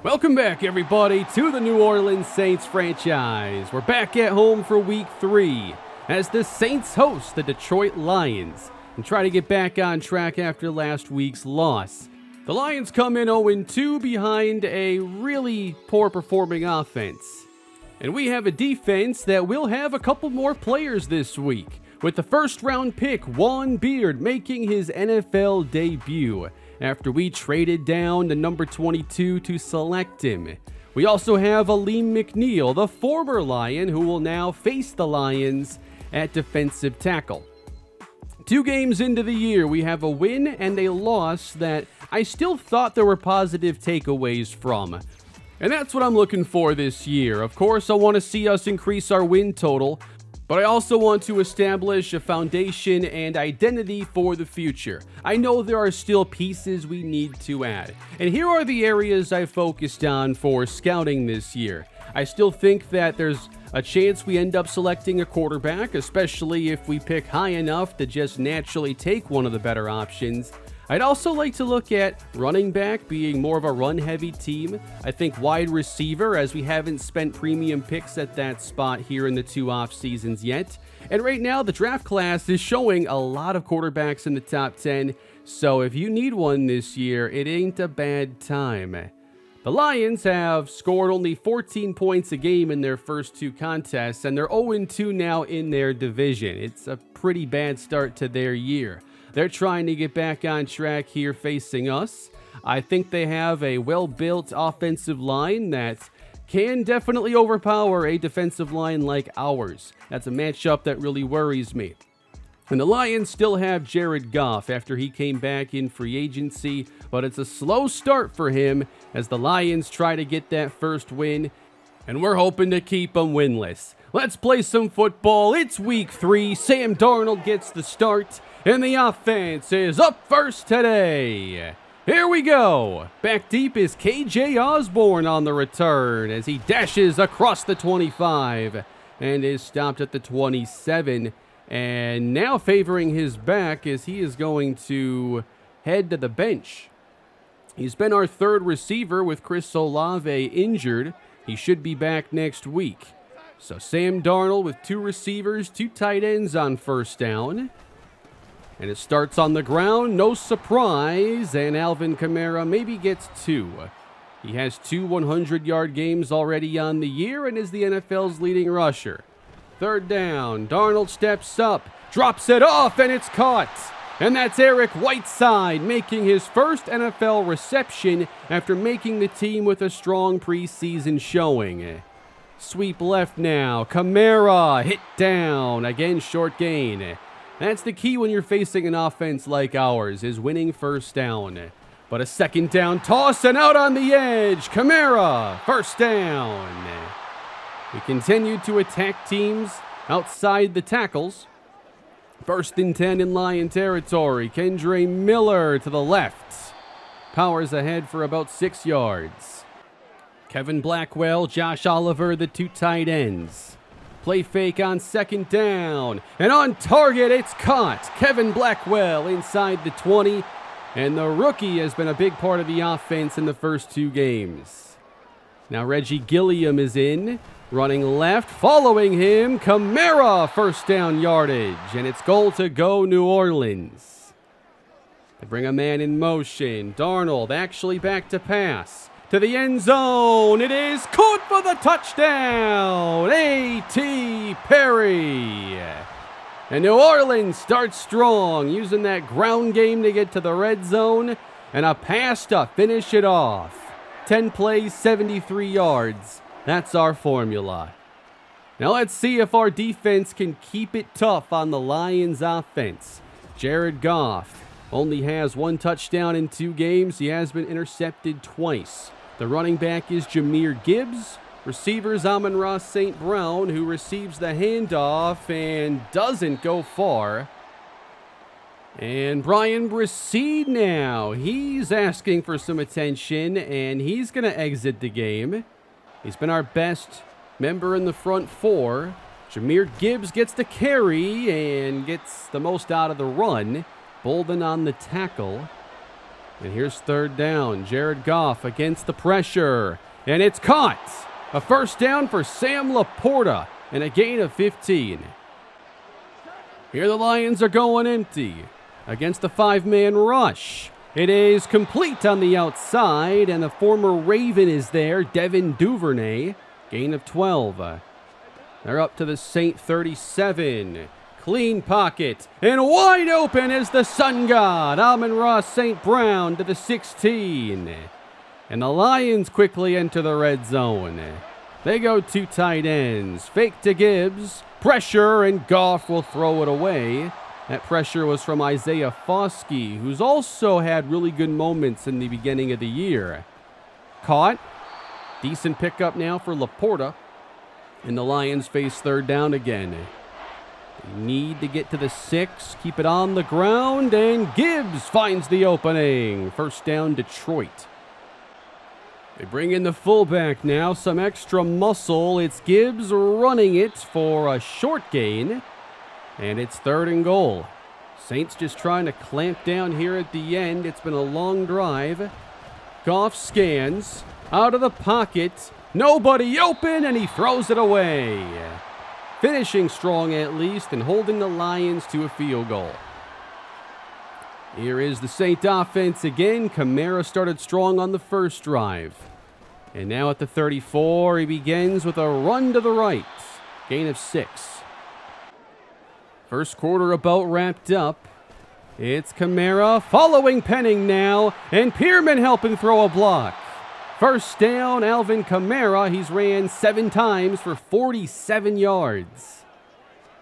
Welcome back, everybody, to the New Orleans Saints franchise. We're back at home for Week 3 as the Saints host the Detroit Lions and try to get back on track after last week's loss. The Lions come in 0-2 behind a really poor performing offense. And we have a defense that will have a couple more players this week, with the first-round pick, Juan Beard, making his NFL debut after we traded down to number 22 to select him. We also have Aleem McNeil, the former Lion, who will now face the Lions at defensive tackle. 2 games into the year, we have a win and a loss that I still thought there were positive takeaways from. And that's what I'm looking for this year. Of course, I want to see us increase our win total, but I also want to establish a foundation and identity for the future. I know there are still pieces we need to add, and here are the areas I focused on for scouting this year. I still think that there's a chance we end up selecting a quarterback, especially if we pick high enough to just naturally take one of the better options. I'd also like to look at running back being more of a run-heavy team. I think wide receiver, as we haven't spent premium picks at that spot here in the 2 off seasons yet. And right now, the draft class is showing a lot of quarterbacks in the top 10, so if you need one this year, it ain't a bad time. The Lions have scored only 14 points a game in their first 2 contests, and they're 0-2 now in their division. It's a pretty bad start to their year. They're trying to get back on track here facing us. I think they have a well-built offensive line that can definitely overpower a defensive line like ours. That's a matchup that really worries me. And the Lions still have Jared Goff after he came back in free agency, but it's a slow start for him as the Lions try to get that first win, and we're hoping to keep them winless. Let's play some football. It's Week 3. Sam Darnold gets the start, and the offense is up first today. Here we go. Back deep is KJ Osborne on the return as he dashes across the 25 and is stopped at the 27. And now favoring his back as he is going to head to the bench. He's been our 3rd receiver with Chris Olave injured. He should be back next week. So Sam Darnold with 2 receivers, 2 tight ends on first down. And it starts on the ground, no surprise, and Alvin Kamara maybe gets 2. He has 2 100-yard games already on the year and is the NFL's leading rusher. 3rd down, Darnold steps up, drops it off, and it's caught. And that's Eric Whiteside making his first NFL reception after making the team with a strong preseason showing. Sweep left now, Kamara hit down, again short gain. That's the key when you're facing an offense like ours, is winning first down. But a 2nd down toss and out on the edge, Kamara, first down. We continue to attack teams outside the tackles. 1st and 10 in Lion territory. Kendre Miller to the left. Powers ahead for about 6 yards. Kevin Blackwell, Josh Oliver, the 2 tight ends. Play fake on 2nd down. And on target, it's caught. Kevin Blackwell inside the 20. And the rookie has been a big part of the offense in the first 2 games. Now Reggie Gilliam is in. Running left, following him, Kamara, first down yardage, and it's goal to go New Orleans. They bring a man in motion. Darnold actually back to pass. To the end zone, it is caught for the touchdown, A.T. Perry. And New Orleans starts strong, using that ground game to get to the red zone, and a pass to finish it off. 10 plays, 73 yards. That's our formula. Now let's see if our defense can keep it tough on the Lions offense. Jared Goff only has 1 touchdown in 2 games. He has been intercepted twice. The running back is Jahmyr Gibbs. Receivers Amon-Ra St. Brown, who receives the handoff and doesn't go far. And Brian Bresee now. He's asking for some attention, and he's going to exit the game. He's been our best member in the front 4. Jahmyr Gibbs gets the carry and gets the most out of the run. Bolden on the tackle. And here's third down. Jared Goff against the pressure. And it's caught. A first down for Sam Laporta and a gain of 15. Here the Lions are going empty against the 5-man rush. It is complete on the outside, and the former Raven is there, Devin Duvernay. Gain of 12. They're up to the Saint 37. Clean pocket, and wide open is the Sun God, Amon-Ra St. Brown to the 16. And the Lions quickly enter the red zone. They go 2 tight ends. Fake to Gibbs. Pressure, and Goff will throw it away. That pressure was from Isaiah Foskey, who's also had really good moments in the beginning of the year. Caught. Decent pickup now for Laporta. And the Lions face third down again. They need to get to the 6, keep it on the ground, and Gibbs finds the opening. First down, Detroit. They bring in the fullback now, some extra muscle. It's Gibbs running it for a short gain, and it's 3rd and goal. Saints just trying to clamp down here at the end. It's been a long drive. Goff scans, out of the pocket, nobody open, and he throws it away. Finishing strong at least and holding the Lions to a field goal. Here is the Saint offense again. Kamara started strong on the first drive. And now at the 34, he begins with a run to the right. Gain of 6. First quarter about wrapped up. It's Kamara following Penning now, and Pierman helping throw a block. First down, Alvin Kamara. He's ran 7 times for 47 yards.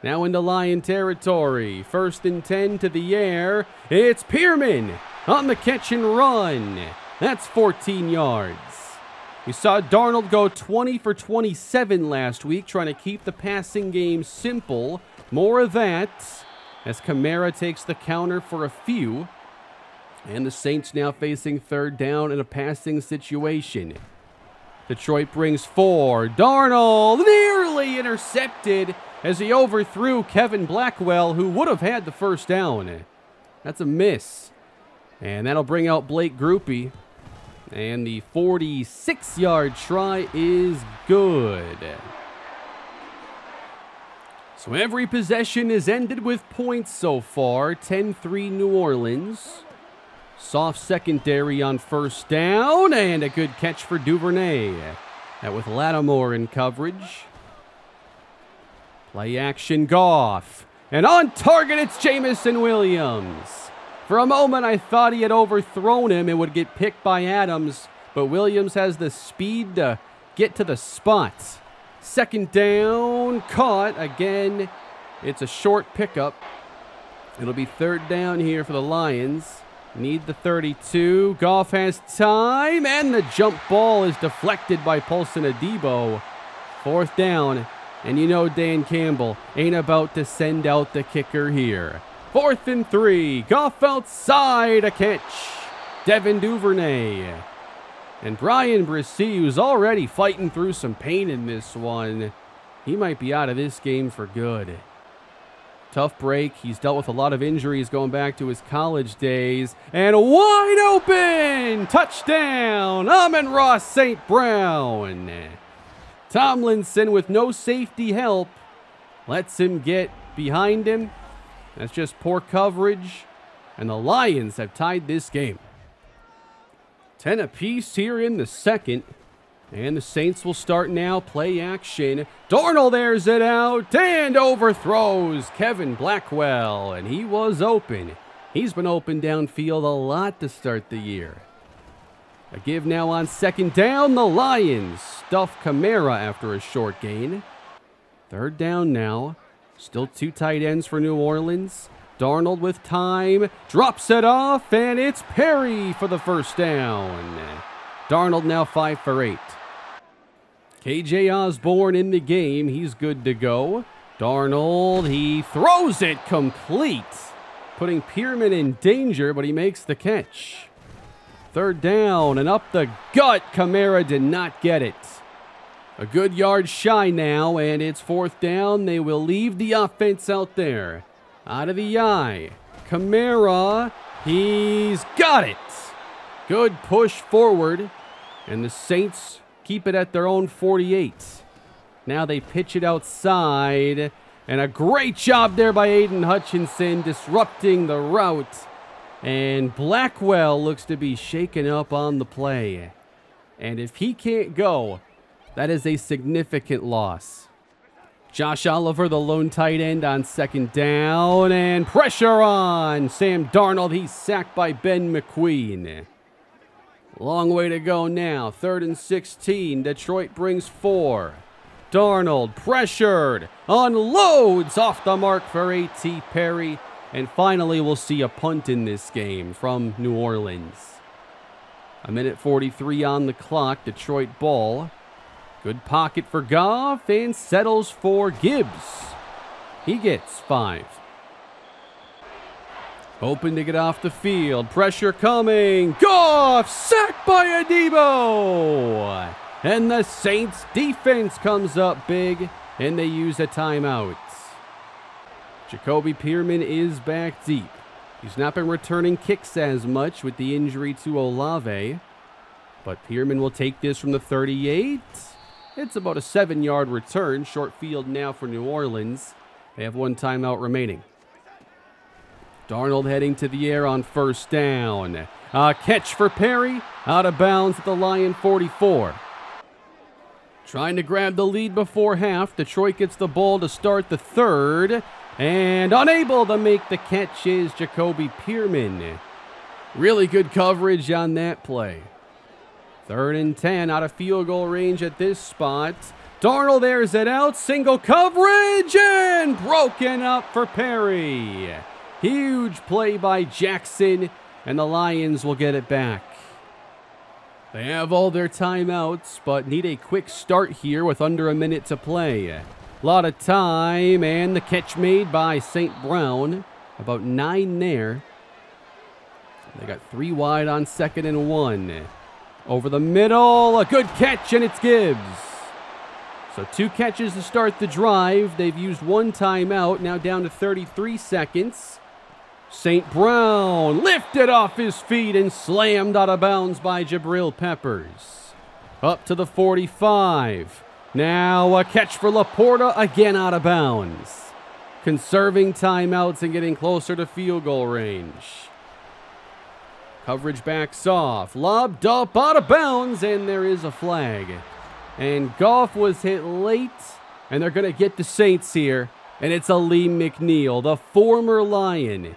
Now into Lion territory. 1st and 10 to the air. It's Pierman on the catch and run. That's 14 yards. We saw Darnold go 20 for 27 last week, trying to keep the passing game simple. More of that as Kamara takes the counter for a few. And the Saints now facing third down in a passing situation. Detroit brings 4. Darnold nearly intercepted as he overthrew Kevin Blackwell, who would have had the first down. That's a miss. And that'll bring out Blake Grupe. And the 46-yard try is good. So every possession is ended with points so far. 10-3 New Orleans. Soft secondary on first down, and a good catch for Duvernay. That with Lattimore in coverage. Play action, Goff. And on target, it's Jamison Williams. For a moment, I thought he had overthrown him and would get picked by Adams, but Williams has the speed to get to the spot. Second down, caught. Again, it's a short pickup. It'll be third down here for the Lions. Need the 32. Goff has time, and the jump ball is deflected by Paulson Adebo. Fourth down, and you know Dan Campbell ain't about to send out the kicker here. 4th and 3. Goff outside, a catch. Devin Duvernay. And Brian Bresee, who's already fighting through some pain in this one, he might be out of this game for good. Tough break. He's dealt with a lot of injuries going back to his college days. And wide open! Touchdown! Amon-Ra St. Brown. Tomlinson, with no safety help, lets him get behind him. That's just poor coverage. And the Lions have tied this game. 10 apiece here in the second. And the Saints will start now. Play action. Darnold airs it out and overthrows Kevin Blackwell. And he was open. He's been open downfield a lot to start the year. A give now on second down. The Lions stuff Kamara after a short gain. Third down now. Still 2 tight ends for New Orleans. Darnold with time. Drops it off, and it's Perry for the first down. Darnold now 5 for 8. KJ Osborne in the game. He's good to go. Darnold, he throws it complete. Putting Pierman in danger, but he makes the catch. Third down, and up the gut. Kamara did not get it. A good yard shy now, and it's fourth down. They will leave the offense out there. Out of the eye. Kamara, he's got it. Good push forward, and the Saints keep it at their own 48. Now they pitch it outside, and a great job there by Aiden Hutchinson disrupting the route. And Blackwell looks to be shaken up on the play. And if he can't go, that is a significant loss. Josh Oliver, the lone tight end on second down, and pressure on Sam Darnold. He's sacked by Ben McQueen. Long way to go now. 3rd and 16. Detroit brings 4. Darnold pressured, unloads off the mark for A.T. Perry, and finally we'll see a punt in this game from New Orleans. 1:43 on the clock, Detroit ball. Good pocket for Goff, and settles for Gibbs. He gets 5. Hoping to get off the field, pressure coming, Goff sacked by Adebo! And the Saints defense comes up big, and they use a timeout. Jacoby Pearman is back deep. He's not been returning kicks as much with the injury to Olave. But Pearman will take this from the 38. It's about a 7-yard return. Short field now for New Orleans. They have 1 timeout remaining. Darnold heading to the air on 1st down. A catch for Perry. Out of bounds at the Lion 44. Trying to grab the lead before half. Detroit gets the ball to start the 3rd. And unable to make the catch is Jacoby Pearman. Really good coverage on that play. 3rd and 10 out of field goal range at this spot. Darnold airs it out. Single coverage and broken up for Perry. Huge play by Jackson, and the Lions will get it back. They have all their timeouts, but need a quick start here with under a minute to play. A lot of time, and the catch made by St. Brown. About 9 there. They got 3 wide on 2nd and 1. Over the middle, a good catch, and it's Gibbs. So 2 catches to start the drive. They've used 1 timeout, now down to 33 seconds. St. Brown lifted off his feet and slammed out of bounds by Jabril Peppers. Up to the 45. Now a catch for Laporta, again out of bounds. Conserving timeouts and getting closer to field goal range. Coverage backs off, lobbed up, out of bounds, and there is a flag. And Goff was hit late, and they're going to get the Saints here. And it's Aleem McNeil, the former Lion.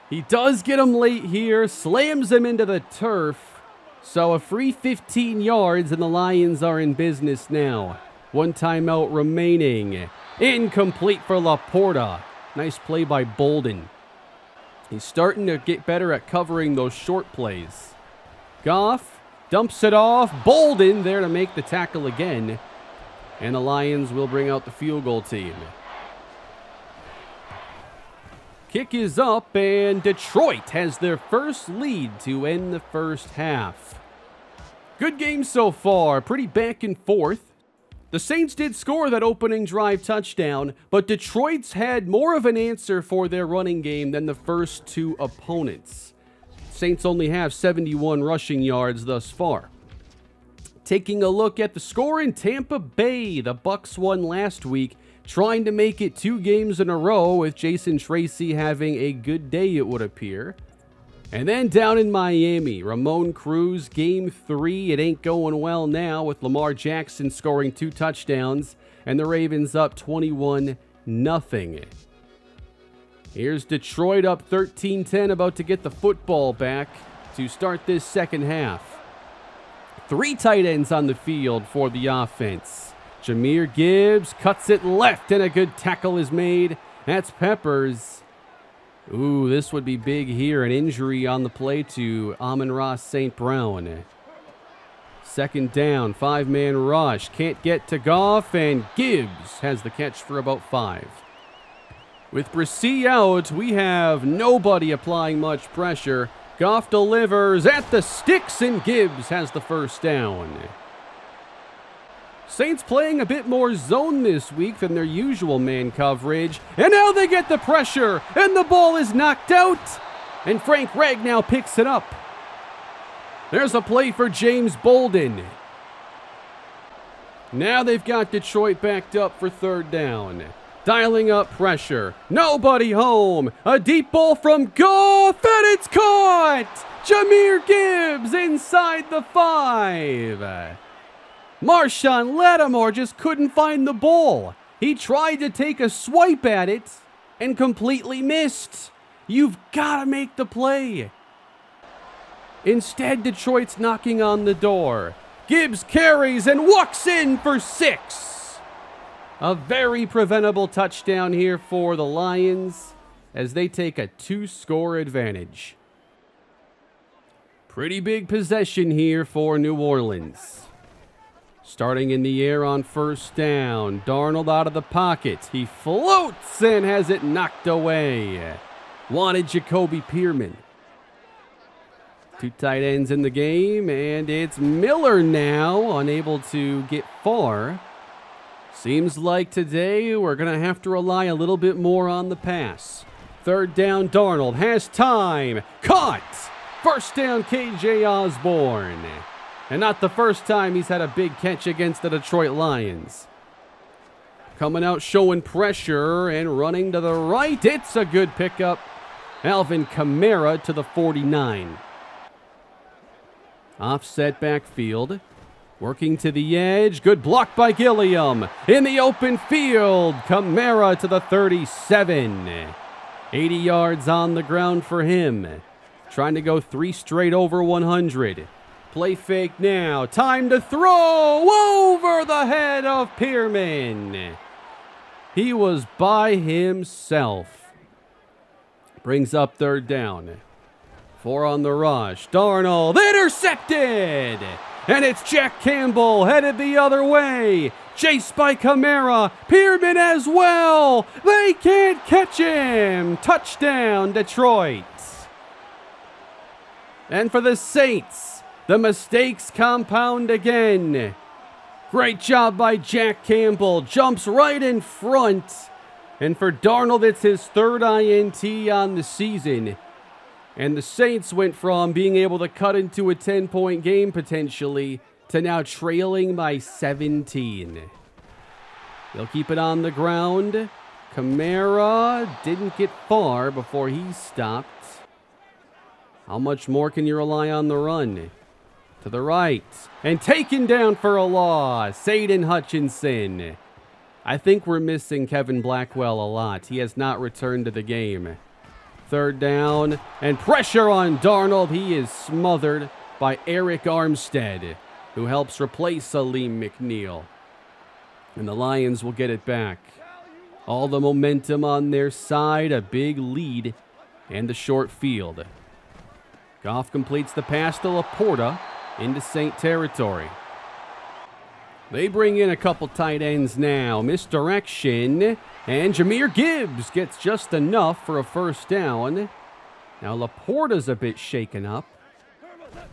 He does get him late here, slams him into the turf. So a free 15 yards, and the Lions are in business now. 1 timeout remaining. Incomplete for Laporta. Nice play by Bolden. He's starting to get better at covering those short plays. Goff dumps it off. Bolden there to make the tackle again. And the Lions will bring out the field goal team. Kick is up, and Detroit has their first lead to end the first half. Good game so far, pretty back and forth. The Saints did score that opening drive touchdown, but Detroit's had more of an answer for their running game than the first 2 opponents. Saints only have 71 rushing yards thus far. Taking a look at the score in Tampa Bay, the Bucs won last week, trying to make it 2 games in a row with Jason Tracy having a good day, it would appear. And then down in Miami, Ramon Cruz, game 3. It ain't going well now with Lamar Jackson scoring 2 touchdowns and the Ravens up 21-0. Here's Detroit up 13-10, about to get the football back to start this second half. 3 tight ends on the field for the offense. Jahmyr Gibbs cuts it left, and a good tackle is made. That's Peppers. Ooh, this would be big here. An injury on the play to Amon-Ra St. Brown. 2nd down, 5-man rush. Can't get to Goff, and Gibbs has the catch for about 5. With Bresee out, we have nobody applying much pressure. Goff delivers at the sticks, and Gibbs has the first down. Saints playing a bit more zone this week than their usual man coverage. And now they get the pressure, and the ball is knocked out. And Frank Ragnow picks it up. There's a play for James Bolden. Now they've got Detroit backed up for third down. Dialing up pressure. Nobody home. A deep ball from Goff, and it's caught! Jahmyr Gibbs inside the 5. Marshawn Lattimore just couldn't find the ball. He tried to take a swipe at it and completely missed. You've got to make the play. Instead, Detroit's knocking on the door. Gibbs carries and walks in for 6. A very preventable touchdown here for the Lions as they take a 2-score advantage. Pretty big possession here for New Orleans. Starting in the air on first down. Darnold out of the pocket. He floats and has it knocked away. Wanted Jacoby Pearman. 2 tight ends in the game, and it's Miller now, unable to get far. Seems like today we're going to have to rely a little bit more on the pass. Third down, Darnold has time. Caught! First down, KJ Osborne. And not the first time he's had a big catch against the Detroit Lions. Coming out showing pressure and running to the right. It's a good pickup. Alvin Kamara to the 49. Offset backfield. Working to the edge. Good block by Gilliam. In the open field. Kamara to the 37. 80 yards on the ground for him. Trying to go 3 straight over 100. Play fake now. Time to throw over the head of Pearman. He was by himself. Brings up third down. 4 on the rush. Darnold intercepted. And it's Jack Campbell headed the other way. Chased by Kamara. Pearman as well. They can't catch him. Touchdown, Detroit. And for the Saints, the mistakes compound again. Great job by Jack Campbell. Jumps right in front. And for Darnold, it's his 3rd INT on the season. And the Saints went from being able to cut into a 10-point game potentially to now trailing by 17. They'll keep it on the ground. Kamara didn't get far before he stopped. How much more can you rely on the run? To the right. And taken down for a loss. Aiden Hutchinson. I think we're missing Kevin Blackwell a lot. He has not returned to the game. Third down. And pressure on Darnold. He is smothered by Eric Armstead, who helps replace Salim McNeil. And the Lions will get it back. All the momentum on their side. A big lead. And the short field. Goff completes the pass to Laporta into Saint territory. They bring in a couple tight ends now. Misdirection. And Jahmyr Gibbs gets just enough for a first down. Now Laporta's a bit shaken up.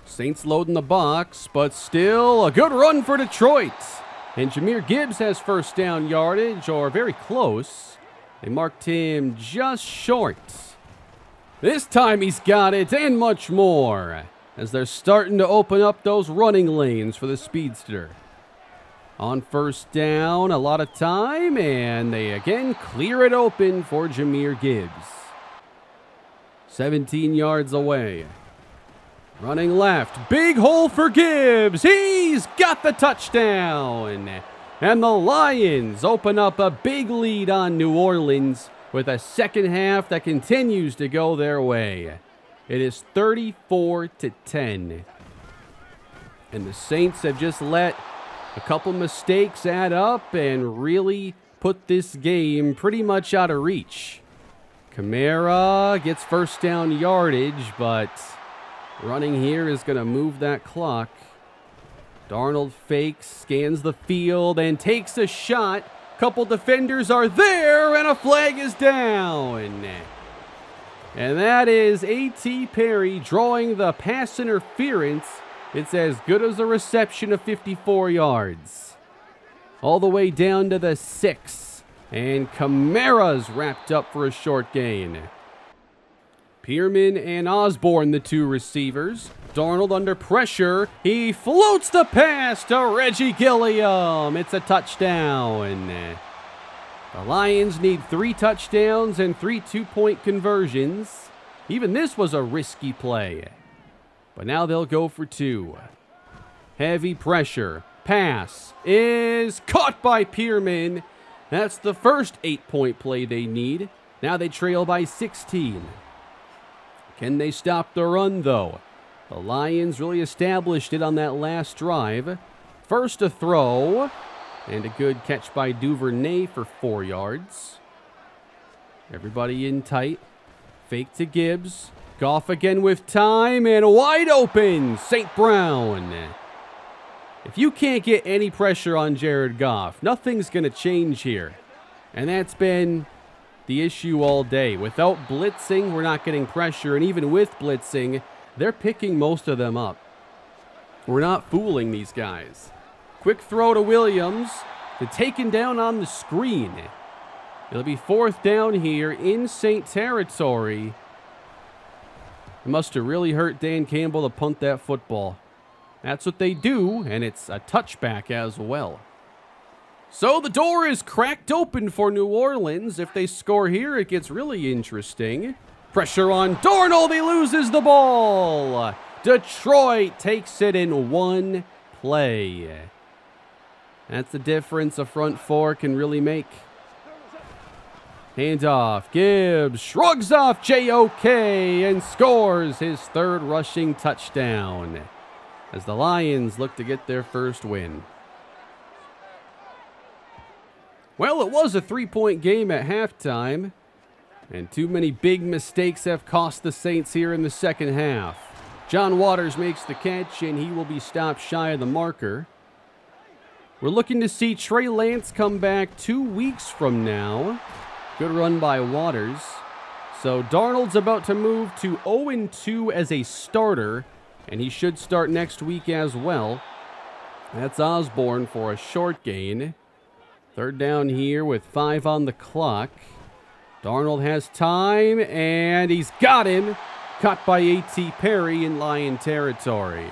Saints loading the box, but still a good run for Detroit. And Jahmyr Gibbs has first down yardage, or very close. They marked him just short. This time he's got it and much more, as they're starting to open up those running lanes for the speedster. On first down, a lot of time, and they again clear it open for Jahmyr Gibbs. 17 yards away. Running left, big hole for Gibbs. He's got the touchdown. And the Lions open up a big lead on New Orleans with a second half that continues to go their way. It is 34-10. And the Saints have just let a couple mistakes add up and really put this game pretty much out of reach. Kamara gets first down yardage, but running here is going to move that clock. Darnold fakes, scans the field, and takes a shot. Couple defenders are there, and a flag is down. And that is A.T. Perry drawing the pass interference. It's as good as a reception of 54 yards. All the way down to the 6. And Kamara's wrapped up for a short gain. Pierman and Osborne, the two receivers. Darnold under pressure. He floats the pass to Reggie Gilliam. It's a touchdown. The Lions need 3 touchdowns and 3 two-point conversions. Even this was a risky play. But now they'll go for 2. Heavy pressure. Pass is caught by Pierman. That's the first 8-point play they need. Now they trail by 16. Can they stop the run, though? The Lions really established it on that last drive. First a throw, and a good catch by Duvernay for 4 yards. Everybody in tight. Fake to Gibbs. Goff again with time, and wide open, St. Brown. If you can't get any pressure on Jared Goff, nothing's going to change here. And that's been the issue all day. Without blitzing, we're not getting pressure, and even with blitzing, they're picking most of them up. We're not fooling these guys. Quick throw to Williams. They're taken down on the screen. It'll be 4th down here in Saint territory. It must have really hurt Dan Campbell to punt that football. That's what they do, and it's a touchback as well. So the door is cracked open for New Orleans. If they score here, it gets really interesting. Pressure on Darnold. He loses the ball. Detroit takes it in 1 play. That's the difference a front 4 can really make. Handoff. Gibbs shrugs off JOK and scores his 3rd rushing touchdown as the Lions look to get their first win. Well, it was a 3-point game at halftime, and too many big mistakes have cost the Saints here in the second half. John Waters makes the catch, and he will be stopped shy of the marker. We're looking to see Trey Lance come back 2 weeks from now. Good run by Waters. So Darnold's about to move to 0-2 as a starter, and he should start next week as well. That's Osborne for a short gain. 3rd down here with 5 on the clock. Darnold has time, and he's got him. Caught by A.T. Perry in Lion territory.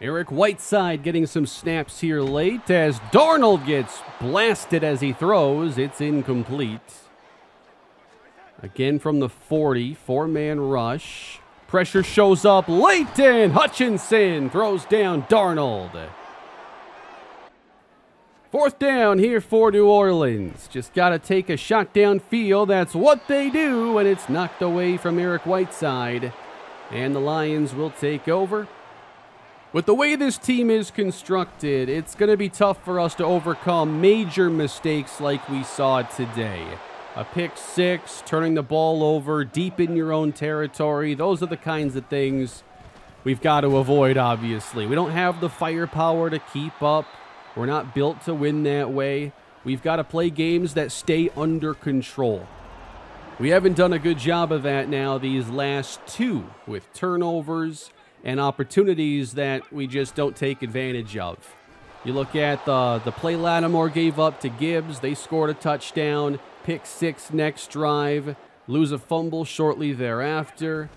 Eric Whiteside getting some snaps here late as Darnold gets blasted as he throws. It's incomplete. Again from the 40, 4-man rush. Pressure shows up late, and Hutchinson throws down Darnold. 4th down here for New Orleans. Just got to take a shot downfield. That's what they do, and it's knocked away from Eric Whiteside. And the Lions will take over. With the way this team is constructed, it's going to be tough for us to overcome major mistakes like we saw today. A pick 6, turning the ball over deep in your own territory. Those are the kinds of things we've got to avoid, obviously. We don't have the firepower to keep up. We're not built to win that way. We've got to play games that stay under control. We haven't done a good job of that now these last 2 with turnovers and opportunities that we just don't take advantage of. You look at the play Lattimore gave up to Gibbs. They scored a touchdown. Pick 6 next drive. Lose a fumble shortly thereafter.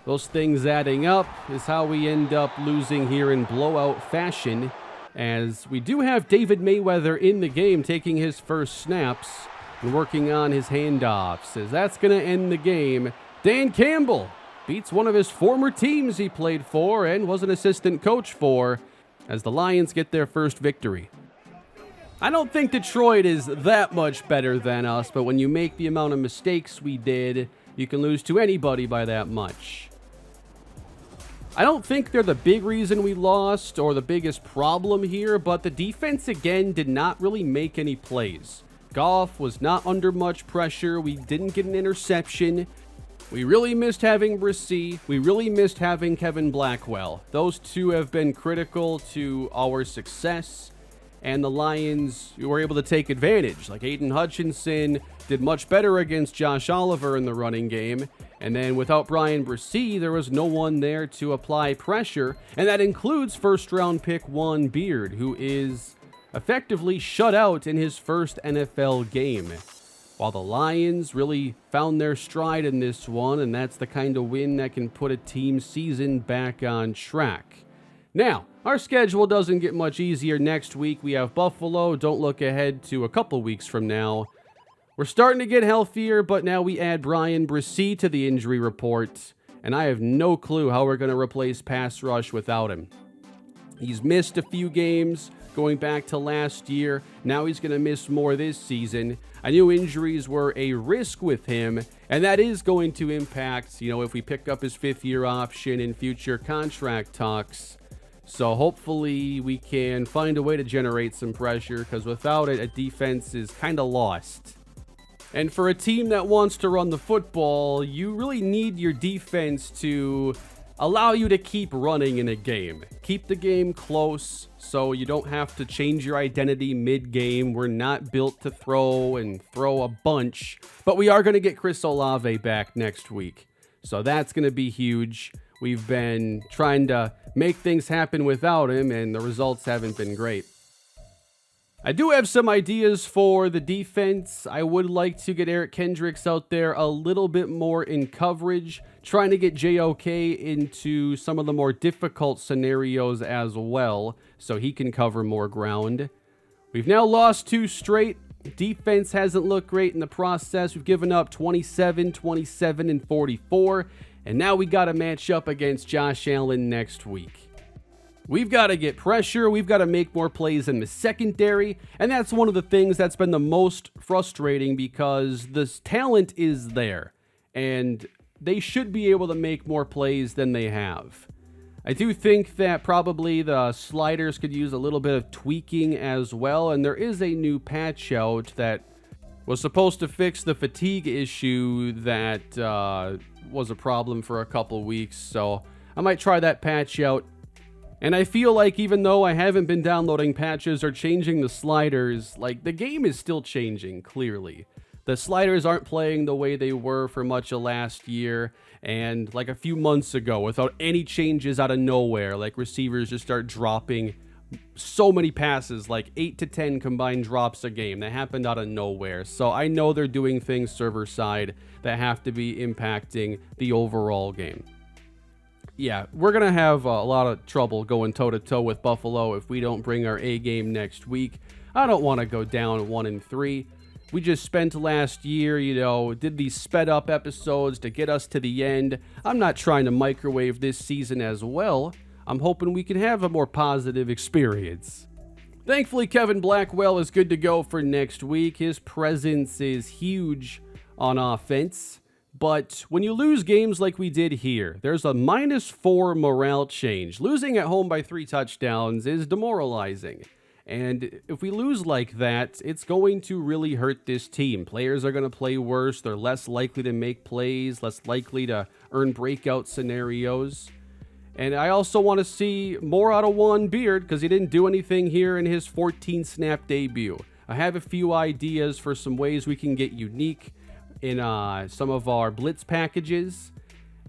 Those things adding up is how we end up losing here in blowout fashion, as we do have David Mayweather in the game taking his first snaps and working on his handoffs, as that's going to end the game. Dan Campbell beats one of his former teams he played for and was an assistant coach for, as the Lions get their first victory. I don't think Detroit is that much better than us, but when you make the amount of mistakes we did, you can lose to anybody by that much. I don't think they're the big reason we lost or the biggest problem here, but the defense again did not really make any plays. Goff was not under much pressure. We didn't get an interception. We really missed having Brissy. We really missed having Kevin Blackwell. Those 2 have been critical to our success, and the Lions were able to take advantage. Like Aiden Hutchinson did much better against Josh Oliver in the running game. And then without Brian Brissy, there was no one there to apply pressure. And that includes first-round pick 1 Beard, who is effectively shut out in his first NFL game. while the Lions really found their stride in this one, and that's the kind of win that can put a team's season back on track. Now, our schedule doesn't get much easier next week. We have Buffalo. Don't look ahead to a couple weeks from now. We're starting to get healthier, but now we add Brian Bresee to the injury report, and I have no clue how we're going to replace pass rush without him. He's missed a few games going back to last year. Now he's going to miss more this season. I knew injuries were a risk with him, and that is going to impact, if we pick up his fifth-year option in future contract talks. So hopefully we can find a way to generate some pressure, because without it, a defense is kind of lost. And for a team that wants to run the football, you really need your defense to allow you to keep running in a game. Keep the game close so you don't have to change your identity mid-game. We're not built to throw a bunch, but we are going to get Chris Olave back next week. So that's going to be huge. We've been trying to make things happen without him, and the results haven't been great. I do have some ideas for the defense. I would like to get Eric Kendricks out there a little bit more in coverage, trying to get JOK into some of the more difficult scenarios as well, so he can cover more ground. We've now lost 2 straight. Defense hasn't looked great in the process. We've given up 27, 27, and 44, and now we got to match up against Josh Allen next week. We've got to get pressure. We've got to make more plays in the secondary. And that's one of the things that's been the most frustrating, because the talent is there and they should be able to make more plays than they have. I do think that probably the sliders could use a little bit of tweaking as well. And there is a new patch out that was supposed to fix the fatigue issue that was a problem for a couple weeks. So I might try that patch out. And I feel like even though I haven't been downloading patches or changing the sliders, the game is still changing, clearly. The sliders aren't playing the way they were for much of last year, and a few months ago, without any changes out of nowhere, receivers just start dropping so many passes, 8 to 10 combined drops a game. That happened out of nowhere. So I know they're doing things server side that have to be impacting the overall game. Yeah, we're going to have a lot of trouble going toe-to-toe with Buffalo if we don't bring our A game next week. I don't want to go down 1-3. We just spent last year, did these sped-up episodes to get us to the end. I'm not trying to microwave this season as well. I'm hoping we can have a more positive experience. Thankfully, Kevin Blackwell is good to go for next week. His presence is huge on offense. But when you lose games like we did here, there's a -4 morale change. Losing at home by 3 touchdowns is demoralizing. And if we lose like that, it's going to really hurt this team. Players are going to play worse. They're less likely to make plays, less likely to earn breakout scenarios. And I also want to see more out of Juan Beard, because he didn't do anything here in his 14-snap debut. I have a few ideas for some ways we can get unique in some of our blitz packages,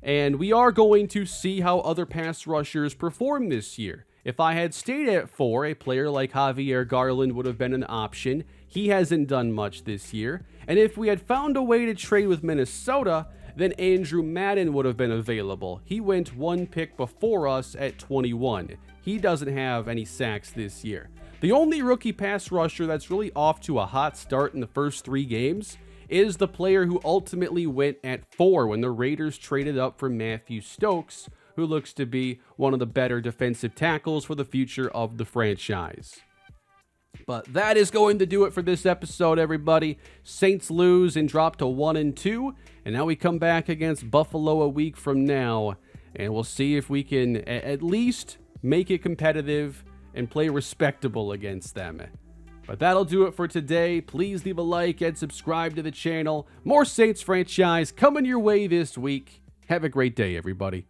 and we are going to see how other pass rushers perform this year. If I had stayed at 4, a player like Javier Garland would have been an option. He hasn't done much this year. And if we had found a way to trade with Minnesota, then Andrew Madden would have been available. He went 1 pick before us at 21. He doesn't have any sacks this year. The only rookie pass rusher that's really off to a hot start in the first 3 games is the player who ultimately went at 4 when the Raiders traded up for Matthew Stokes, who looks to be one of the better defensive tackles for the future of the franchise. But that is going to do it for this episode, everybody. Saints lose and drop to 1-2, and now we come back against Buffalo a week from now, and we'll see if we can at least make it competitive and play respectable against them. But that'll do it for today. Please leave a like and subscribe to the channel. More Saints franchise coming your way this week. Have a great day, everybody.